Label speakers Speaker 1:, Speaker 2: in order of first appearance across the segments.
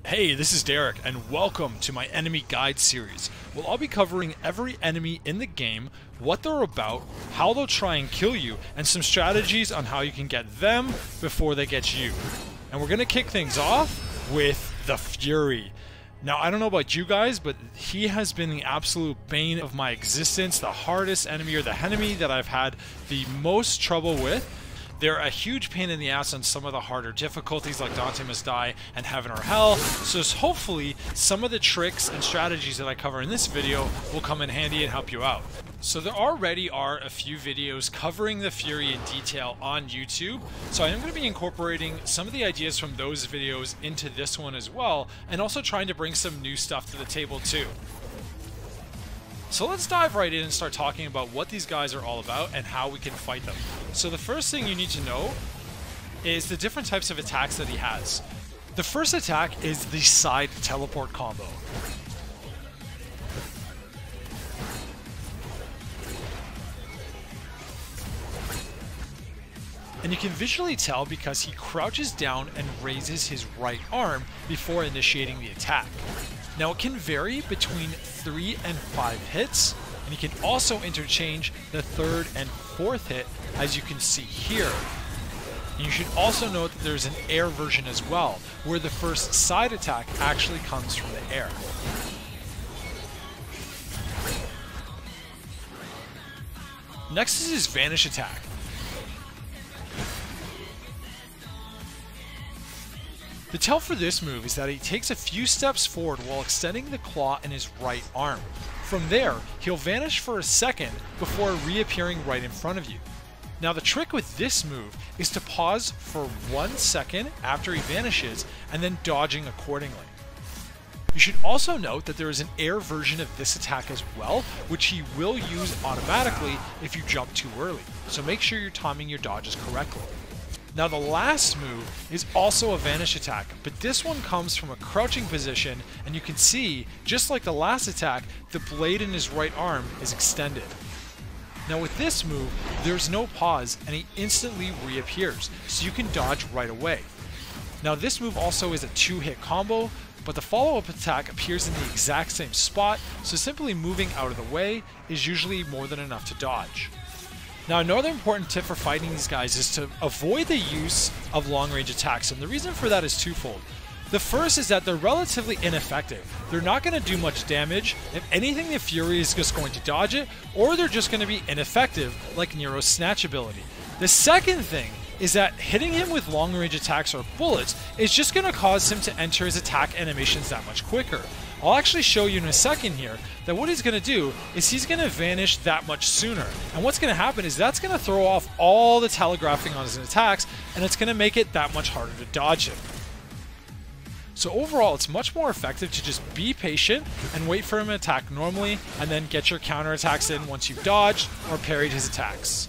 Speaker 1: Hey, this is Derek, and welcome to my Enemy Guide series. Well, I'll be covering every enemy in the game, what they're about, how they'll try and kill you, and some strategies on how you can get them before they get you. And we're going to kick things off with the Fury. Now, I don't know about you guys, but he has been the absolute bane of my existence, the hardest enemy, or the enemy that I've had the most trouble with. They're a huge pain in the ass on some of the harder difficulties like Dante Must Die and Heaven or Hell, so hopefully some of the tricks and strategies that I cover in this video will come in handy and help you out. So there already are a few videos covering the Fury in detail on YouTube, so I am going to be incorporating some of the ideas from those videos into this one as well, and also trying to bring some new stuff to the table too. So let's dive right in and start talking about what these guys are all about and how we can fight them. So the first thing you need to know is the different types of attacks that he has. The first attack is the side teleport combo. And you can visually tell because he crouches down and raises his right arm before initiating the attack. Now it can vary between 3 and 5 hits, and you can also interchange the 3rd and 4th hit, as you can see here. And you should also note that there's an air version as well, where the first side attack actually comes from the air. Next is his Vanish Attack. The tell for this move is that he takes a few steps forward while extending the claw in his right arm. From there, he'll vanish for a second before reappearing right in front of you. Now the trick with this move is to pause for 1 second after he vanishes and then dodging accordingly. You should also note that there is an air version of this attack as well, which he will use automatically if you jump too early, so make sure you're timing your dodges correctly. Now the last move is also a Vanish Attack, but this one comes from a crouching position, and you can see, just like the last attack, the blade in his right arm is extended. Now with this move, there's no pause and he instantly reappears, so you can dodge right away. Now this move also is a 2-hit combo, but the follow-up attack appears in the exact same spot, so simply moving out of the way is usually more than enough to dodge. Now another important tip for fighting these guys is to avoid the use of long-range attacks, and the reason for that is twofold. The first is that they're relatively ineffective. They're not going to do much damage. If anything, the Fury is just going to dodge it, or they're just going to be ineffective, like Nero's Snatch ability. The second thing is that hitting him with long-range attacks or bullets is just going to cause him to enter his attack animations that much quicker. I'll actually show you in a second here that what he's going to do is he's going to vanish that much sooner. And what's going to happen is that's going to throw off all the telegraphing on his attacks, and it's going to make it that much harder to dodge him. So overall, it's much more effective to just be patient and wait for him to attack normally, and then get your counterattacks in once you've dodged or parried his attacks.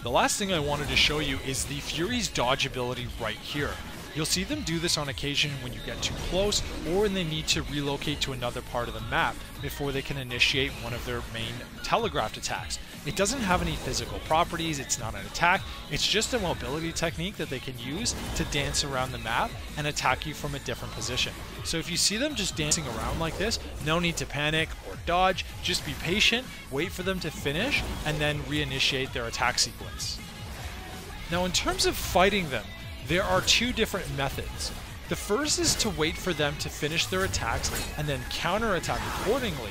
Speaker 1: The last thing I wanted to show you is the Fury's dodge ability right here. You'll see them do this on occasion when you get too close or when they need to relocate to another part of the map before they can initiate one of their main telegraphed attacks. It doesn't have any physical properties, it's not an attack, it's just a mobility technique that they can use to dance around the map and attack you from a different position. So if you see them just dancing around like this, no need to panic or dodge, just be patient, wait for them to finish, and then reinitiate their attack sequence. Now in terms of fighting them, there are 2 different methods. The first is to wait for them to finish their attacks and then counterattack accordingly.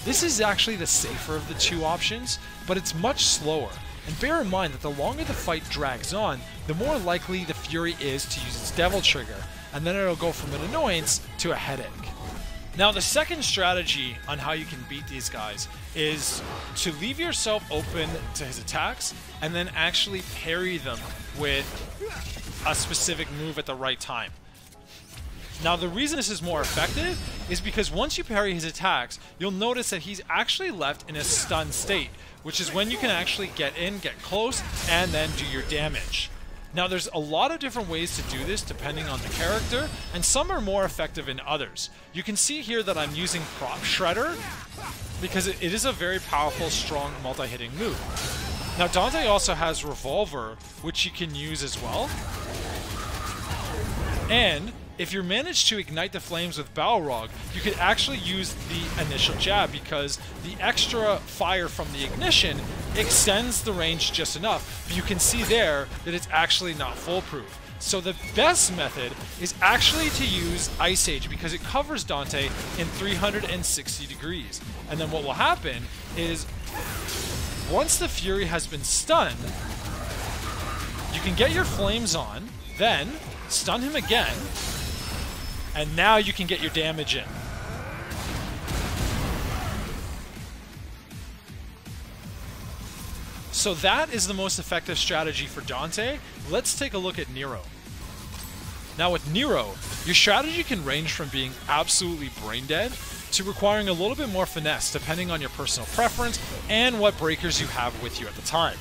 Speaker 1: This is actually the safer of the 2 options, but it's much slower. And bear in mind that the longer the fight drags on, the more likely the Fury is to use its Devil Trigger, and then it'll go from an annoyance to a headache. Now the second strategy on how you can beat these guys is to leave yourself open to his attacks and then actually parry them with a specific move at the right time. Now the reason this is more effective is because once you parry his attacks, you'll notice that he's actually left in a stunned state, which is when you can actually get in, get close, and then do your damage. Now there's a lot of different ways to do this depending on the character, and some are more effective than others. You can see here that I'm using Prop Shredder because it is a very powerful, strong, multi-hitting move. Now Dante also has Revolver, which you can use as well. And If you manage to ignite the flames with Balrog, you could actually use the initial jab because the extra fire from the ignition extends the range just enough, but you can see there that it's actually not foolproof. So the best method is actually to use Ice Age because it covers Dante in 360 degrees. And then what will happen is once the Fury has been stunned, you can get your flames on, then stun him again, and now you can get your damage in. So that is the most effective strategy for Dante. Let's take a look at Nero. Now with Nero, your strategy can range from being absolutely brain dead to requiring a little bit more finesse depending on your personal preference and what breakers you have with you at the time.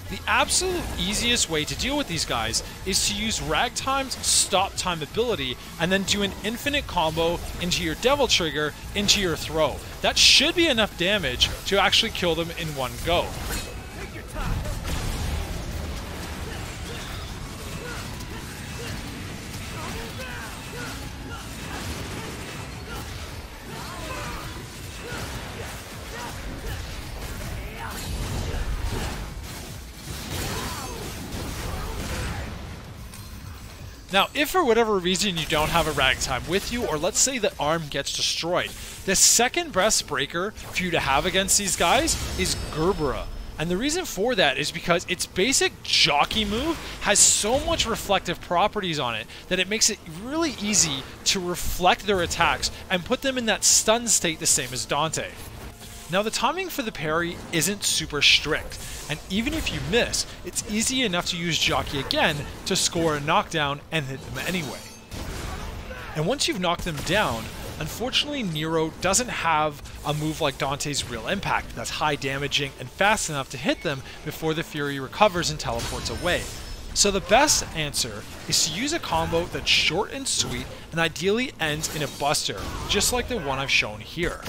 Speaker 1: The absolute easiest way to deal with these guys is to use Ragtime's stop time ability and then do an infinite combo into your Devil Trigger into your throw. That should be enough damage to actually kill them in one go. Now, if for whatever reason you don't have a Ragtime with you, or let's say the arm gets destroyed, the second best breaker for you to have against these guys is Gerbera. And the reason for that is because its basic jockey move has so much reflective properties on it that it makes it really easy to reflect their attacks and put them in that stun state the same as Dante. Now the timing for the parry isn't super strict, and even if you miss, it's easy enough to use Jockey again to score a knockdown and hit them anyway. And once you've knocked them down, unfortunately Nero doesn't have a move like Dante's Real Impact that's high damaging and fast enough to hit them before the Fury recovers and teleports away. So the best answer is to use a combo that's short and sweet and ideally ends in a buster, just like the one I've shown here.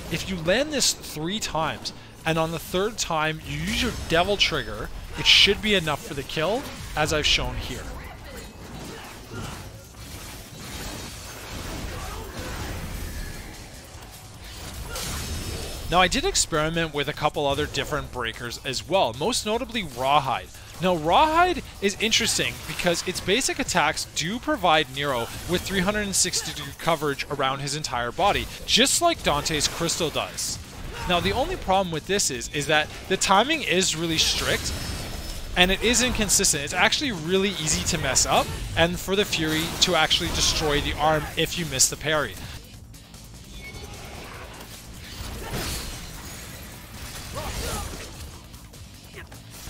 Speaker 1: If you land this 3 times, and on the 3rd time you use your Devil Trigger, it should be enough for the kill, as I've shown here. Now I did experiment with a couple other different breakers as well, most notably Rawhide. Now Rawhide is interesting because its basic attacks do provide Nero with 360 degree coverage around his entire body, just like Dante's Crystal does. Now the only problem with this is that the timing is really strict and it is inconsistent. It's actually really easy to mess up and for the Fury to actually destroy the arm if you miss the parry.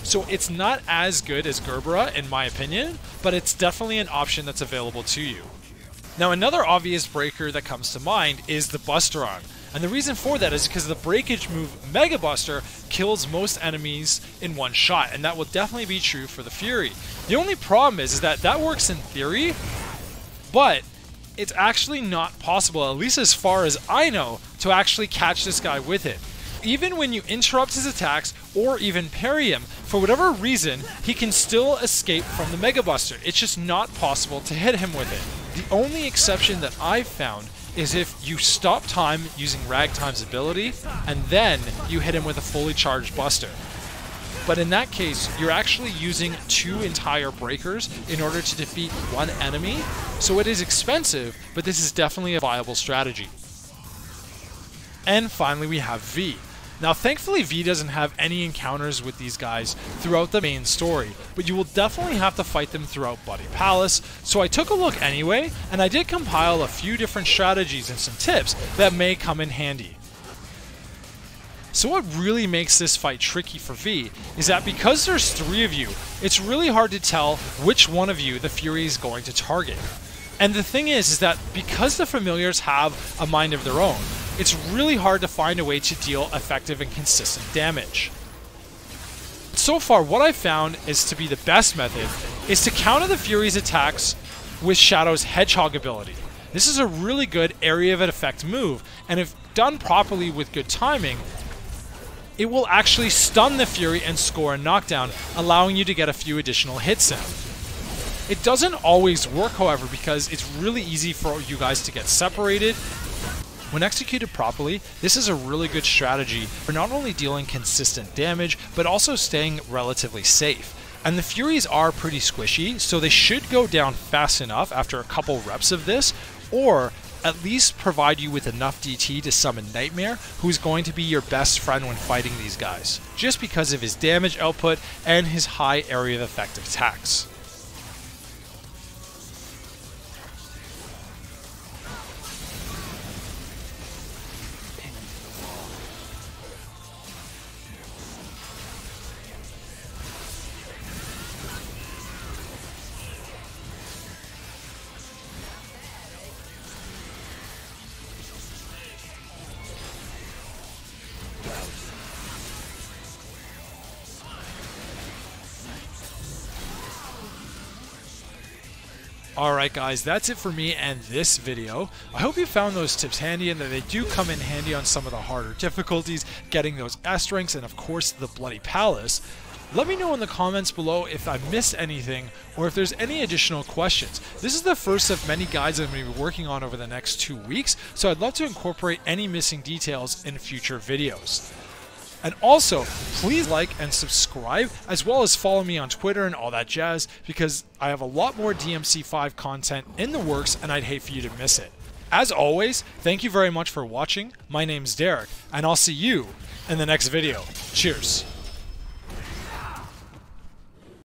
Speaker 1: So it's not as good as Gerbera in my opinion, but it's definitely an option that's available to you. Now another obvious breaker that comes to mind is the Buster Arm. And the reason for that is because the breakage move Mega Buster kills most enemies in one shot, and that will definitely be true for the Fury. The only problem is that works in theory, but it's actually not possible, at least as far as I know, to actually catch this guy with it. Even when you interrupt his attacks or even parry him, for whatever reason, he can still escape from the Mega Buster. It's just not possible to hit him with it. The only exception that I've found is if you stop time using Ragtime's ability, and then you hit him with a fully charged Buster. But in that case, you're actually using 2 entire breakers in order to defeat one enemy, so it is expensive, but this is definitely a viable strategy. And finally we have V. Now thankfully V doesn't have any encounters with these guys throughout the main story, but you will definitely have to fight them throughout Bloody Palace, so I took a look anyway, and I did compile a few different strategies and some tips that may come in handy. So what really makes this fight tricky for V is that because there's 3 of you, it's really hard to tell which one of you the Fury is going to target. And the thing is that because the familiars have a mind of their own, it's really hard to find a way to deal effective and consistent damage. So far, what I've found is to be the best method is to counter the Fury's attacks with Shadow's Hedgehog ability. This is a really good area of effect move, and if done properly with good timing, it will actually stun the Fury and score a knockdown, allowing you to get a few additional hits in. It doesn't always work, however, because it's really easy for you guys to get separated. When executed properly, this is a really good strategy for not only dealing consistent damage, but also staying relatively safe. And the Furies are pretty squishy, so they should go down fast enough after a couple reps of this, or at least provide you with enough DT to summon Nightmare, who's going to be your best friend when fighting these guys, just because of his damage output and his high area of effect attacks. Alright guys, that's it for me and this video. I hope you found those tips handy and that they do come in handy on some of the harder difficulties, getting those S ranks and of course the Bloody Palace. Let me know in the comments below if I missed anything or if there's any additional questions. This is the first of many guides I'm going to be working on over the next 2 weeks, so I'd love to incorporate any missing details in future videos. And also, please like and subscribe, as well as follow me on Twitter and all that jazz, because I have a lot more DMC5 content in the works and I'd hate for you to miss it. As always, thank you very much for watching. My name's Derek, and I'll see you in the next video. Cheers.